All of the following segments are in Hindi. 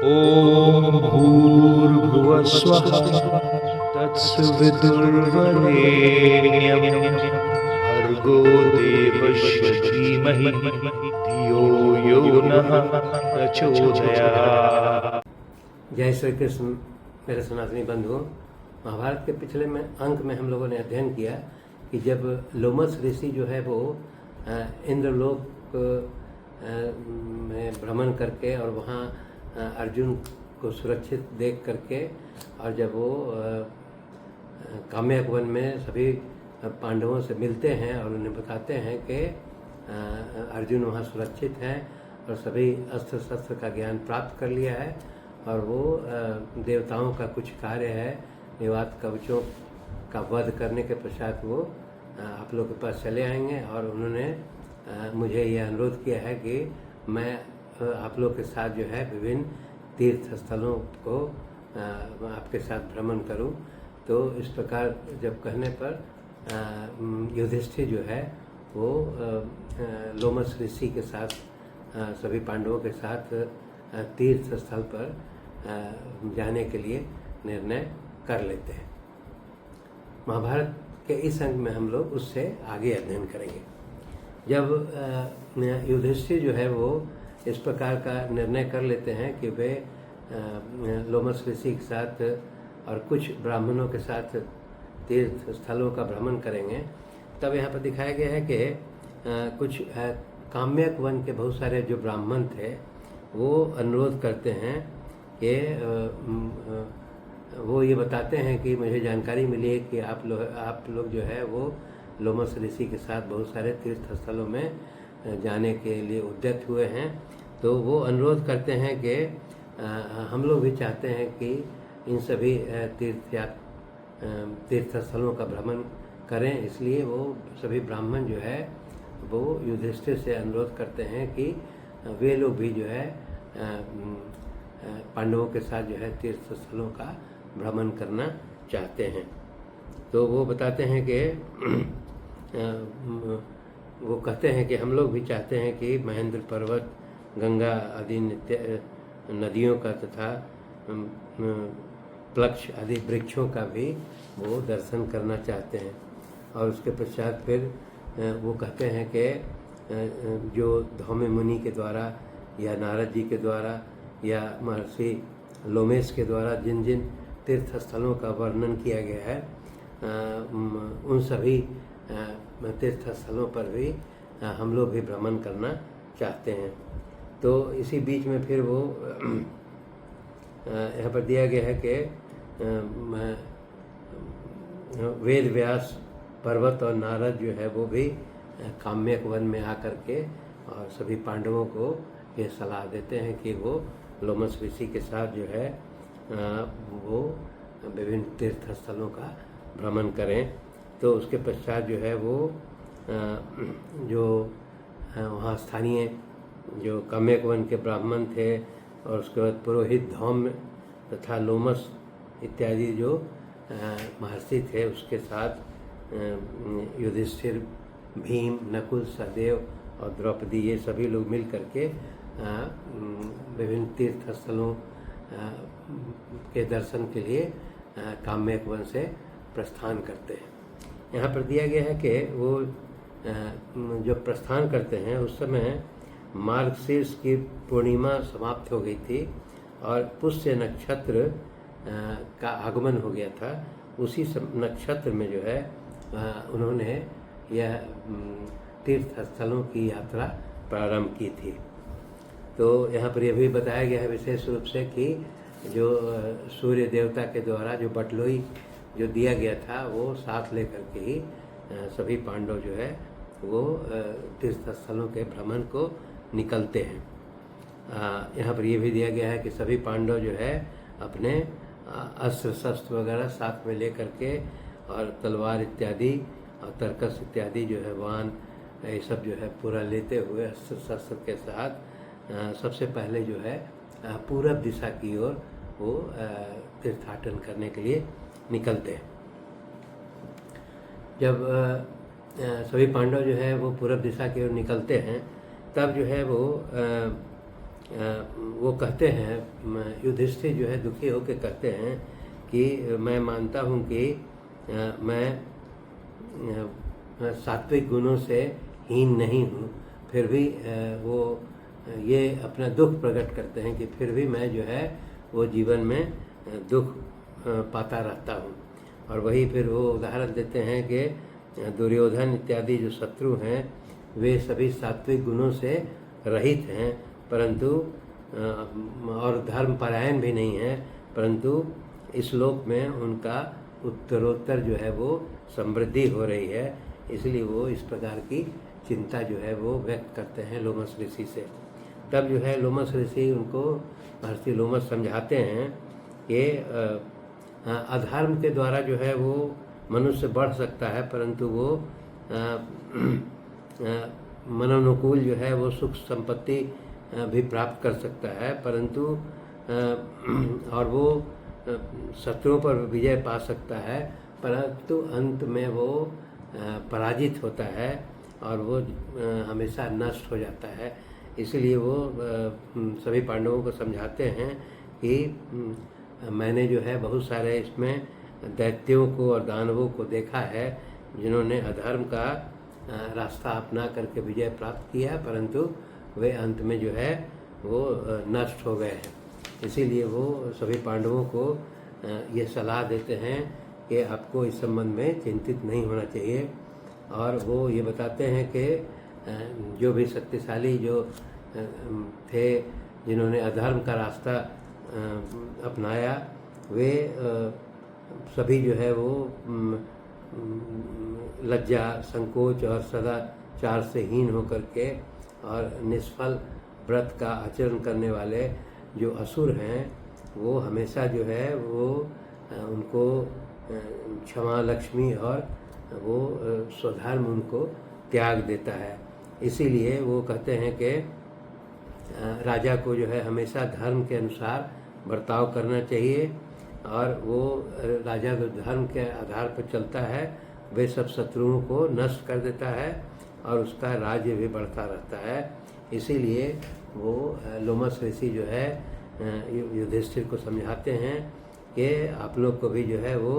ॐ भूर्भुवः स्वः तत्सवितुर्वरेण्यं भर्गो देवस्य धीमहि धियो यो नः प्रचोदयात्। जय श्री कृष्ण। मेरे सनातनी बंधुओं, महाभारत के पिछले में अंक में हम लोगों ने अध्ययन किया कि जब लोमस ऋषि जो है वो इंद्रलोक में भ्रमण करके और वहाँ अर्जुन को सुरक्षित देख करके और जब वो काम्यक वन में सभी पांडवों से मिलते हैं और उन्हें बताते हैं कि अर्जुन वहाँ सुरक्षित है और सभी अस्त्र शस्त्र का ज्ञान प्राप्त कर लिया है और वो देवताओं का कुछ कार्य है, निवात कवचों का वध करने के पश्चात वो आप लोग के पास चले आएंगे। और उन्होंने मुझे यह अनुरोध किया है कि मैं आप लोग के साथ जो है विभिन्न तीर्थ स्थलों को आपके साथ भ्रमण करूं। तो इस प्रकार जब कहने पर युधिष्ठिर जो है वो लोमस ऋषि के साथ सभी पांडवों के साथ तीर्थ स्थल पर जाने के लिए निर्णय कर लेते हैं। महाभारत के इस अंक में हम लोग उससे आगे अध्ययन करेंगे। जब युधिष्ठिर जो है वो इस प्रकार का निर्णय कर लेते हैं कि वे लोमस ऋषि के साथ और कुछ ब्राह्मणों के साथ तीर्थ स्थलों का भ्रमण करेंगे, तब यहाँ पर दिखाया गया है कि कुछ काम्यक वन के बहुत सारे जो ब्राह्मण थे वो अनुरोध करते हैं कि वो ये बताते हैं कि मुझे जानकारी मिली है कि आप लोग जो है वो लोमस ऋषि के साथ बहुत सारे तीर्थ स्थलों में जाने के लिए उद्यत हुए हैं। तो वो अनुरोध करते हैं कि हम लोग भी चाहते हैं कि इन सभी तीर्थ स्थलों का भ्रमण करें। इसलिए वो सभी ब्राह्मण जो है वो युधिष्ठिर से अनुरोध करते हैं कि वे लोग भी जो है पांडवों के साथ जो है तीर्थ स्थलों का भ्रमण करना चाहते हैं। तो वो बताते हैं कि वो कहते हैं कि हम लोग भी चाहते हैं कि महेंद्र पर्वत, गंगा आदि नदियों का तथा प्लक्ष आदि वृक्षों का भी वो दर्शन करना चाहते हैं। और उसके पश्चात फिर वो कहते हैं कि जो धौम्य मुनि के द्वारा या नारद जी के द्वारा या महर्षि लोमेश के द्वारा जिन जिन तीर्थ स्थलों का वर्णन किया गया है उन सभी तीर्थ स्थलों पर भी हम लोग भी भ्रमण करना चाहते हैं। तो इसी बीच में फिर वो यहाँ पर दिया गया है कि वेद व्यास पर्वत और नारद जो है वो भी काम्यक वन में आकर के और सभी पांडवों को ये सलाह देते हैं कि वो लोमस ऋषि के साथ जो है वो विभिन्न तीर्थ स्थलों का भ्रमण करें। तो उसके पश्चात जो है वो जो वहाँ स्थानीय जो काम्यक वन के ब्राह्मण थे और उसके बाद पुरोहित धौम्य तथा लोमस इत्यादि जो महर्षि थे उसके साथ युधिष्ठिर, भीम, नकुल, सहदेव और द्रौपदी ये सभी लोग मिल करके विभिन्न तीर्थ स्थलों के दर्शन के लिए काम्यक वन से प्रस्थान करते हैं। यहाँ पर दिया गया है कि वो जो प्रस्थान करते हैं उस समय मार्गशीर्ष की पूर्णिमा समाप्त हो गई थी और पुष्य नक्षत्र का आगमन हो गया था। उसी नक्षत्र में जो है उन्होंने यह तीर्थ स्थलों की यात्रा प्रारंभ की थी। तो यहाँ पर यह भी बताया गया है विशेष रूप से कि जो सूर्य देवता के द्वारा जो बटलोई जो दिया गया था वो साथ लेकर के ही सभी पांडव जो है वो तीर्थ स्थलों के भ्रमण को निकलते हैं। यहाँ पर यह भी दिया गया है कि सभी पांडव जो है अपने अस्त्र शस्त्र वगैरह साथ में ले करके और तलवार इत्यादि और तरकस इत्यादि जो है वाहन ये सब जो है पूरा लेते हुए अस्त्र शस्त्र के साथ सबसे पहले जो है पूरब दिशा की ओर वो तीर्थाटन करने के लिए निकलते हैं। जब सभी पांडव जो है वो पूरब दिशा की ओर निकलते हैं तब जो है वो वो कहते हैं, युधिष्ठिर जो है दुखी होकर कहते हैं कि मैं मानता हूँ कि मैं सात्विक गुणों से हीन नहीं हूँ, फिर भी वो ये अपना दुख प्रकट करते हैं कि फिर भी मैं जो है वो जीवन में दुख पाता रहता हूँ। और वही फिर वो उदाहरण देते हैं कि दुर्योधन इत्यादि जो शत्रु हैं वे सभी सात्विक गुणों से रहित हैं, परंतु और धर्मपरायण भी नहीं हैं, परंतु इस लोक में उनका उत्तरोत्तर जो है वो समृद्धि हो रही है, इसलिए वो इस प्रकार की चिंता जो है वो व्यक्त करते हैं लोमस ऋषि से। तब जो है लोमस ऋषि उनको, महर्षि लोमस समझाते हैं कि अधर्म के द्वारा जो है वो मनुष्य बढ़ सकता है, परंतु वो मनोनुकूल जो है वो सुख संपत्ति भी प्राप्त कर सकता है, परंतु और वो शत्रुओं पर विजय पा सकता है, परंतु अंत में वो पराजित होता है और वो हमेशा नष्ट हो जाता है। इसलिए वो सभी पांडवों को समझाते हैं कि मैंने जो है बहुत सारे इसमें दैत्यों को और दानवों को देखा है जिन्होंने अधर्म का रास्ता अपना करके विजय प्राप्त किया, परंतु वे अंत में जो है वो नष्ट हो गए हैं। इसीलिए वो सभी पांडवों को ये सलाह देते हैं कि आपको इस संबंध में चिंतित नहीं होना चाहिए। और वो ये बताते हैं कि जो भी शक्तिशाली जो थे जिन्होंने अधर्म का रास्ता अपनाया, वे सभी जो है वो लज्जा, संकोच और सदाचार से हीन होकर के और निष्फल व्रत का आचरण करने वाले जो असुर हैं वो हमेशा जो है वो उनको क्षमा लक्ष्मी और वो स्वधर्म उनको त्याग देता है। इसीलिए वो कहते हैं कि राजा को जो है हमेशा धर्म के अनुसार बर्ताव करना चाहिए, और वो राजा जो धर्म के आधार पर चलता है वे सब शत्रुओं को नष्ट कर देता है और उसका राज्य भी बढ़ता रहता है। इसीलिए वो लोमस ऋषि जो है युधिष्ठिर को समझाते हैं कि आप लोग को भी जो है वो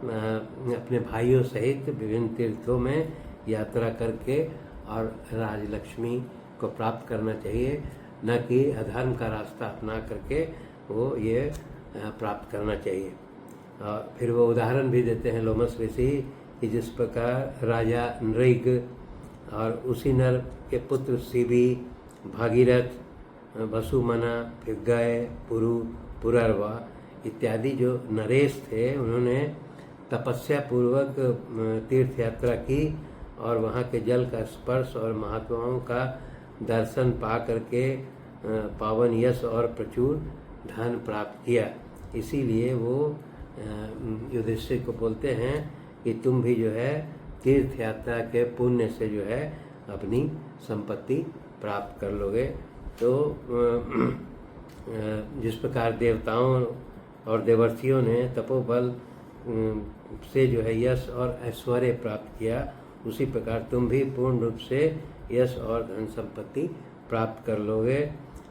अपने भाइयों सहित विभिन्न तीर्थों में यात्रा करके और राजलक्ष्मी को प्राप्त करना चाहिए, न कि अधर्म का रास्ता अपना करके वो ये प्राप्त करना चाहिए। और फिर वो उदाहरण भी देते हैं लोमस ऋषि कि जिस प्रकार राजा नृग और उसी नर के पुत्र शिवी, भागीरथ, वसुमना, फिर गय, पुरु, पुररवा इत्यादि जो नरेश थे, उन्होंने तपस्या पूर्वक तीर्थ यात्रा की और वहाँ के जल का स्पर्श और महात्माओं का दर्शन पा करके पावन यश और प्रचुर धन प्राप्त किया। इसीलिए वो युधिष्ठिर को बोलते हैं कि तुम भी जो है तीर्थ यात्रा के पुण्य से जो है अपनी संपत्ति प्राप्त कर लोगे। तो जिस प्रकार देवताओं और देवर्षियों ने तपोबल से जो है यश और ऐश्वर्य प्राप्त किया, उसी प्रकार तुम भी पूर्ण रूप से यश और धन संपत्ति प्राप्त कर लोगे।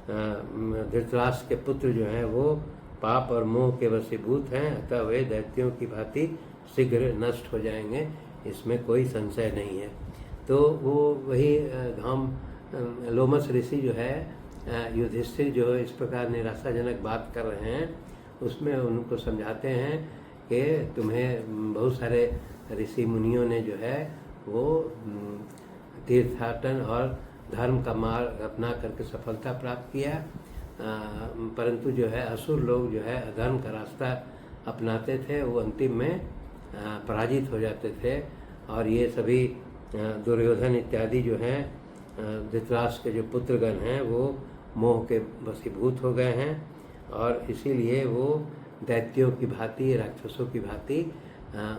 धृतराष्ट्र के पुत्र जो हैं वो पाप और मोह के वशीभूत हैं, अतः वे दैत्यों की भांति शीघ्र नष्ट हो जाएंगे, इसमें कोई संशय नहीं है। तो वो वही लोमस ऋषि जो है युधिष्ठिर जो इस प्रकार निराशाजनक बात कर रहे हैं उसमें उनको समझाते हैं कि तुम्हें बहुत सारे ऋषि मुनियों ने जो है वो तीर्थाटन और धर्म का मार्ग अपना करके सफलता प्राप्त किया, परंतु जो है असुर लोग जो है अधर्म का रास्ता अपनाते थे, वो अंतिम में पराजित हो जाते थे। और ये सभी दुर्योधन इत्यादि जो हैं धृतराष्ट्र के जो पुत्रगण हैं वो मोह के वशीभूत हो गए हैं और इसीलिए वो दैत्यों की भांति, राक्षसों की भांति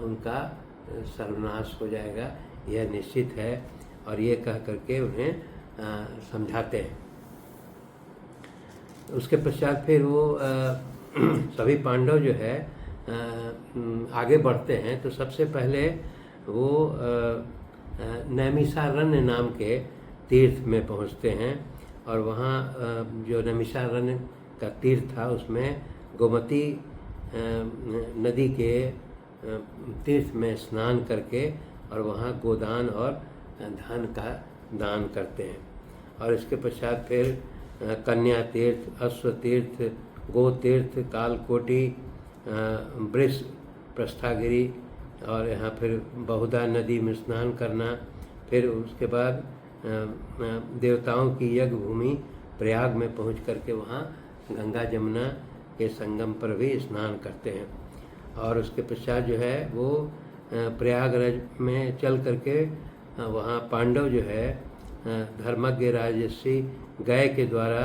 उनका सर्वनाश हो जाएगा, यह निश्चित है। और ये कह करके उन्हें समझाते हैं। उसके पश्चात फिर वो सभी पांडव जो है आगे बढ़ते हैं। तो सबसे पहले वो नैमिषारण्य नाम के तीर्थ में पहुंचते हैं और वहाँ जो नैमिषारण्य का तीर्थ था उसमें गोमती नदी के तीर्थ में स्नान करके और वहाँ गोदान और धन का दान करते हैं। और इसके पश्चात फिर कन्या तीर्थ, अश्व तीर्थ, गो तीर्थ, कालकोटि, वृष, प्रस्थागिरी और यहाँ फिर बहुधा नदी में स्नान करना। फिर उसके बाद देवताओं की यज्ञ भूमि प्रयाग में पहुँच करके वहाँ गंगा जमुना के संगम पर भी स्नान करते हैं। और उसके पश्चात जो है वो प्रयागराज में चल करके वहाँ पांडव जो है धर्मज्ञ राजर्षि गय के द्वारा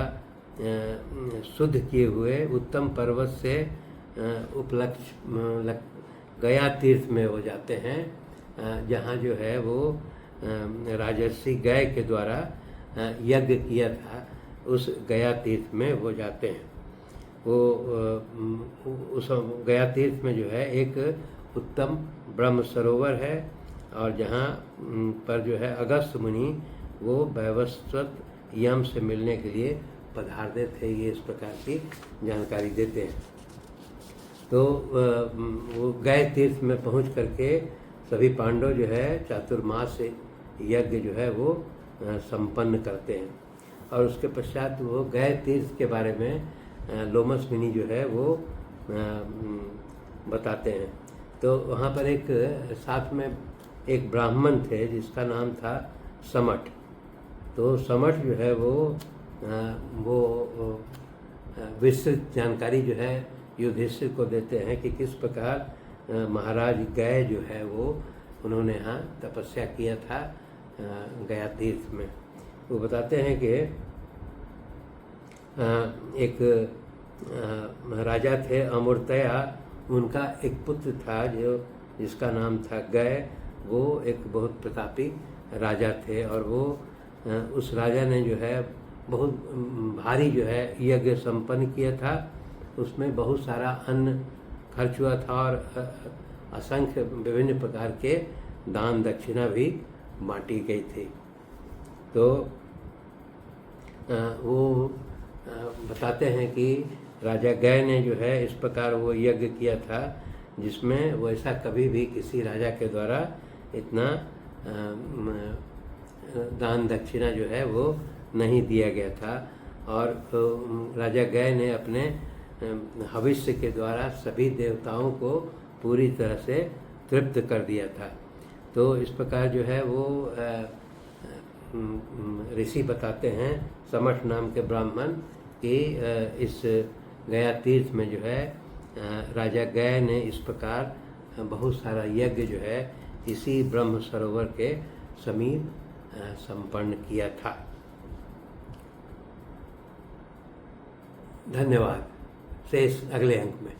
शुद्ध किए हुए उत्तम पर्वत से उपलक्ष्य गया तीर्थ में हो जाते हैं, जहाँ जो है वो राजर्षि गय के द्वारा यज्ञ किया था, उस गया तीर्थ में हो जाते हैं। वो उस गया तीर्थ में जो है एक उत्तम ब्रह्म सरोवर है और जहाँ पर जो है अगस्त मुनि वो वैवस्वत यम से मिलने के लिए पधारते थे। ये इस प्रकार की जानकारी देते हैं। तो वो गए तीर्थ में पहुँच करके सभी पांडव जो है चातुर्मास यज्ञ जो है वो संपन्न करते हैं। और उसके पश्चात वो गए तीर्थ के बारे में लोमस मुनि जो है वो बताते हैं। तो वहाँ पर एक साथ में एक ब्राह्मण थे जिसका नाम था समट। तो समट जो है वो विस्तृत जानकारी जो है युधिष्ठिर को देते हैं कि किस प्रकार महाराज गए जो है वो उन्होंने यहाँ तपस्या किया था गया तीर्थ में। वो बताते हैं कि एक राजा थे अमूर्तया, उनका एक पुत्र था जिसका नाम था गय। वो एक बहुत प्रतापी राजा थे और वो उस राजा ने जो है बहुत भारी जो है यज्ञ संपन्न किया था। उसमें बहुत सारा अन्न खर्च हुआ था और असंख्य विभिन्न प्रकार के दान दक्षिणा भी बांटी गई थी। तो वो बताते हैं कि राजा गय ने जो है इस प्रकार वो यज्ञ किया था जिसमें वैसा कभी भी किसी राजा के द्वारा इतना दान दक्षिणा जो है वो नहीं दिया गया था। और राजा गय ने अपने भविष्य के द्वारा सभी देवताओं को पूरी तरह से तृप्त कर दिया था। तो इस प्रकार जो है वो ऋषि बताते हैं समठ नाम के ब्राह्मण कि इस गया तीर्थ में जो है राजा गय ने इस प्रकार बहुत सारा यज्ञ जो है इसी ब्रह्म सरोवर के समीप संपन्न किया था। धन्यवाद। शेष अगले अंक में।